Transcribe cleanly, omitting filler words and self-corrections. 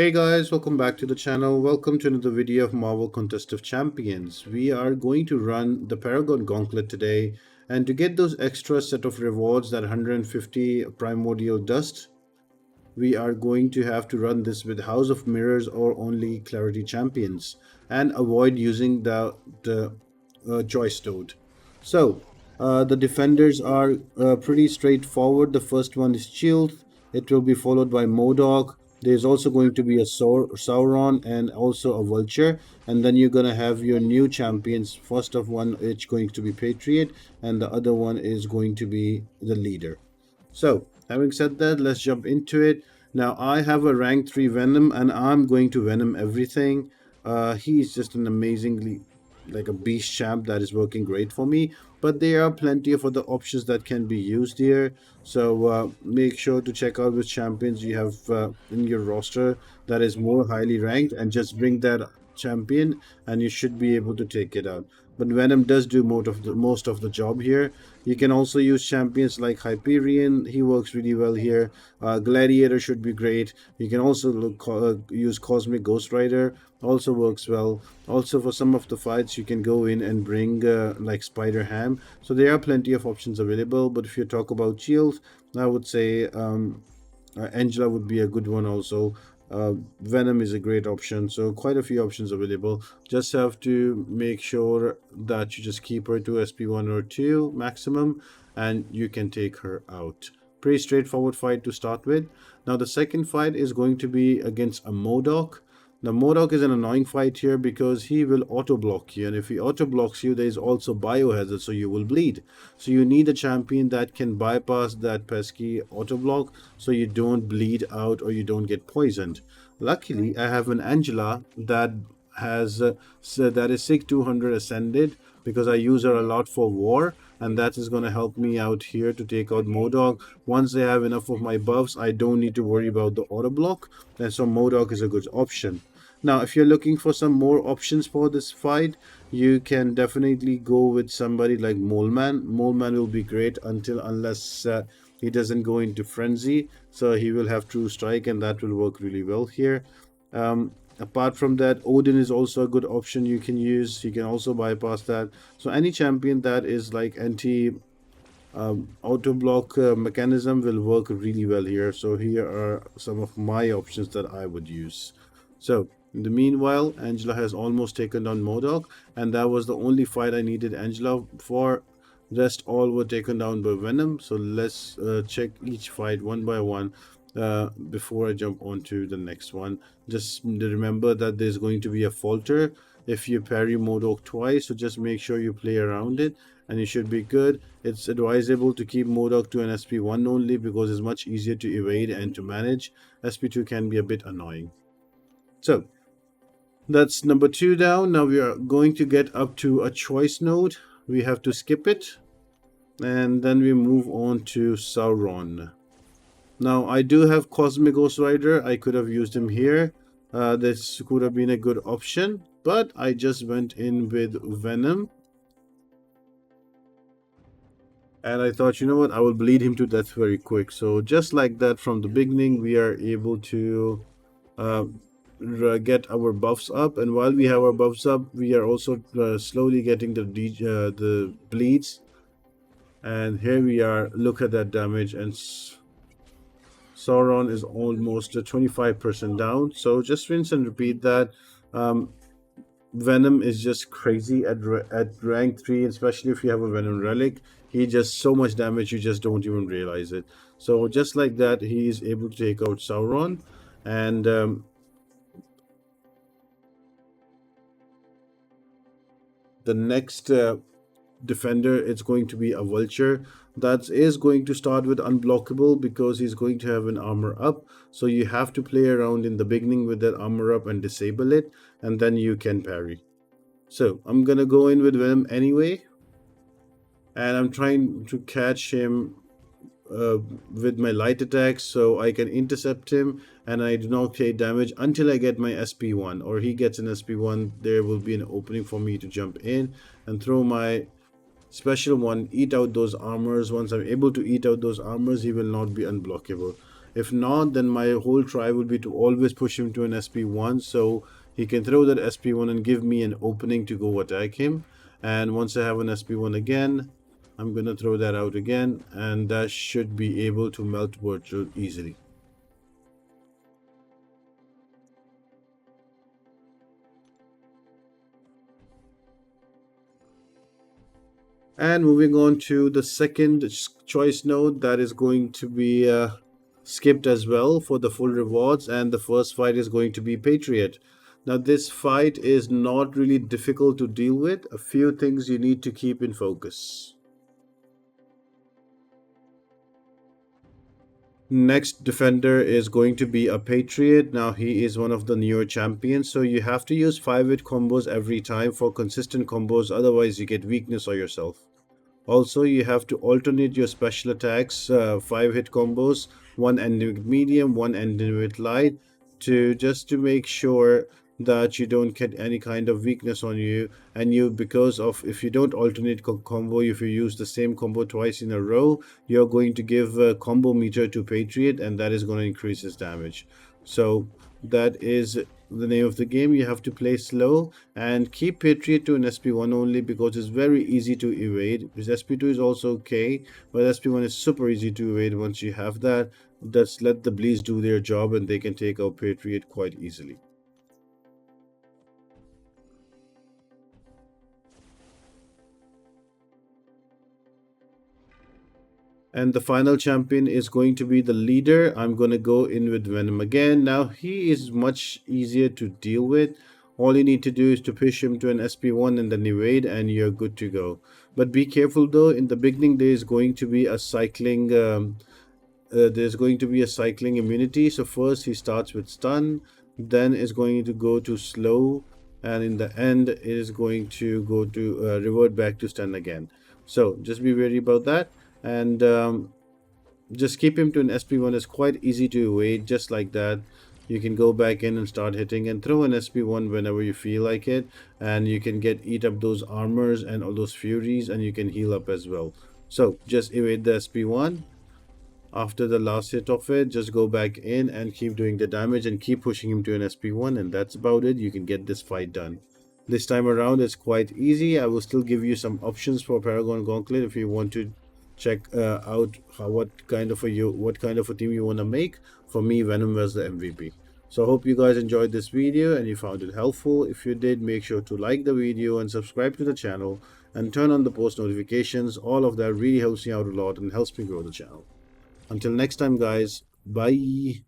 Hey guys, welcome back to the channel. Welcome to another video of Marvel Contest of Champions. We are going to run the Paragon Gauntlet today, and to get those extra set of rewards that 150 primordial dust, we are going to have to run this with House of Mirrors or only Clarity Champions and avoid using the Choice Toad. The defenders are pretty straightforward. The first one is Chee'ilth. It will be followed by M.O.D.O.K. There's also going to be a Sauron and also a Vulture. And then you're going to have your new champions. First of one, it's going to be Patriot, and the other one is going to be the leader. So, having said that, let's jump into it. Now, I have a rank 3 Venom, and I'm going to Venom everything. He's just an amazingly, like a beast champ that is working great for me. But there are plenty of other options that can be used here. So, make sure to check out which champions you have in your roster that is more highly ranked, and just bring that champion, and you should be able to take it out. But Venom does do most of the job here. You can also use champions like Hyperion. He works really well here. Gladiator should be great. You can also use Cosmic Ghost Rider. Also works well. Also for some of the fights, you can go in and bring like Spider Ham. So there are plenty of options available. But if you talk about Chee'ilth, I would say Angela would be a good one also. Venom is a great option, so quite a few options available. Just have to make sure that you just keep her to SP1 or 2 maximum, and you can take her out. Pretty straightforward fight to start with. Now the second fight is going to be against a M.O.D.O.K. Now M.O.D.O.K is an annoying fight here because he will auto block you, and if he auto blocks you, there is also biohazard, so you will bleed. So you need a champion that can bypass that pesky auto block, so you don't bleed out or you don't get poisoned. Luckily, I have an Angela that has that is Sig 200 ascended, because I use her a lot for war, and that is going to help me out here to take out M.O.D.O.K. Once they have enough of my buffs, I don't need to worry about the auto block, and so M.O.D.O.K is a good option. Now, if you're looking for some more options for this fight, you can definitely go with somebody like Moleman. Moleman will be great unless he doesn't go into frenzy. So he will have True Strike, and that will work really well here. Apart from that, Odin is also a good option you can use. You can also bypass that. So any champion that is like anti auto block mechanism will work really well here. So here are some of my options that I would use. So in the meanwhile, Angela has almost taken down M.O.D.O.K, and that was the only fight I needed Angela for. Rest all were taken down by Venom. So let's check each fight one by one before I jump on to the next one. Just remember that there's going to be a falter if you parry M.O.D.O.K twice, so just make sure you play around it and you should be good. It's advisable to keep M.O.D.O.K to an SP1 only, because it's much easier to evade and to manage. SP2 can be a bit annoying. So that's number 2 down. Now we are going to get up to a choice node. We have to skip it, and then we move on to Sauron. Now I do have Cosmic Ghost Rider. I could have used him here. This could have been a good option, but I just went in with Venom. And I thought, you know what, I will bleed him to death very quick. So just like that, from the beginning, we are able to get our buffs up, and while we have our buffs up, we are also slowly getting the bleeds. And here we are. Look at that damage, and Sauron is almost 25% down. So just rinse and repeat that. Venom is just crazy at rank 3, especially if you have a Venom relic. He does so much damage, you just don't even realize it. So just like that, he is able to take out Sauron. And the next defender, it's going to be a Vulture. That is going to start with unblockable, because he's going to have an armor up. So you have to play around in the beginning with that armor up and disable it, and then you can parry. So I'm gonna go in with Venom anyway, and I'm trying to catch him with my light attacks, so I can intercept him and I do not take damage until I get my SP1, or he gets an SP1. There will be an opening for me to jump in and throw my special one, eat out those armors. Once I'm able to eat out those armors, he will not be unblockable. If not, then my whole try would be to always push him to an SP1 so he can throw that SP1 and give me an opening to go attack him. And once I have an SP1 again, I'm gonna throw that out again, and that should be able to melt Vulture easily. And moving on to the second choice node, that is going to be skipped as well for the full rewards. And the first fight is going to be Patriot. Now, this fight is not really difficult to deal with. A few things you need to keep in focus. Next defender is going to be a Patriot. Now, he is one of the newer champions, so you have to use 5-hit combos every time for consistent combos, otherwise you get weakness on yourself. Also, you have to alternate your special attacks, 5-hit combos, one ending with medium, one ending with light, to just to make sure that you don't get any kind of weakness on you. And you, because of, if you don't alternate combo, if you use the same combo twice in a row, you're going to give a combo meter to Patriot, and that is going to increase his damage. So that is the name of the game. You have to play slow and keep Patriot to an SP1 only, because it's very easy to evade. His SP2 is also okay, but SP1 is super easy to evade. Once you have that, just let the Bleeds do their job and they can take out Patriot quite easily. And the final champion is going to be the leader. I'm going to go in with Venom again. Now, he is much easier to deal with. All you need to do is to push him to an SP1 and then evade, and you're good to go. But be careful though, in the beginning there is going to be a cycling immunity. So first he starts with stun, then is going to go to slow, and in the end it is going to go to revert back to stun again. So just be wary about that. And just keep him to an SP1. Is quite easy to evade, just like that. You can go back in and start hitting and throw an SP1 whenever you feel like it, and you can eat up those armors and all those furies, and you can heal up as well. So just evade the SP1. After the last hit of it, just go back in and keep doing the damage and keep pushing him to an SP1, and that's about it. You can get this fight done. This time around it's quite easy. I will still give you some options for Paragon Gauntlet if you want to check out what kind of a team you want to make. For me, Venom was the MVP. So I hope you guys enjoyed this video and you found it helpful. If you did, make sure to like the video and subscribe to the channel and turn on the post notifications. All of that really helps me out a lot and helps me grow the channel. Until next time, guys, bye.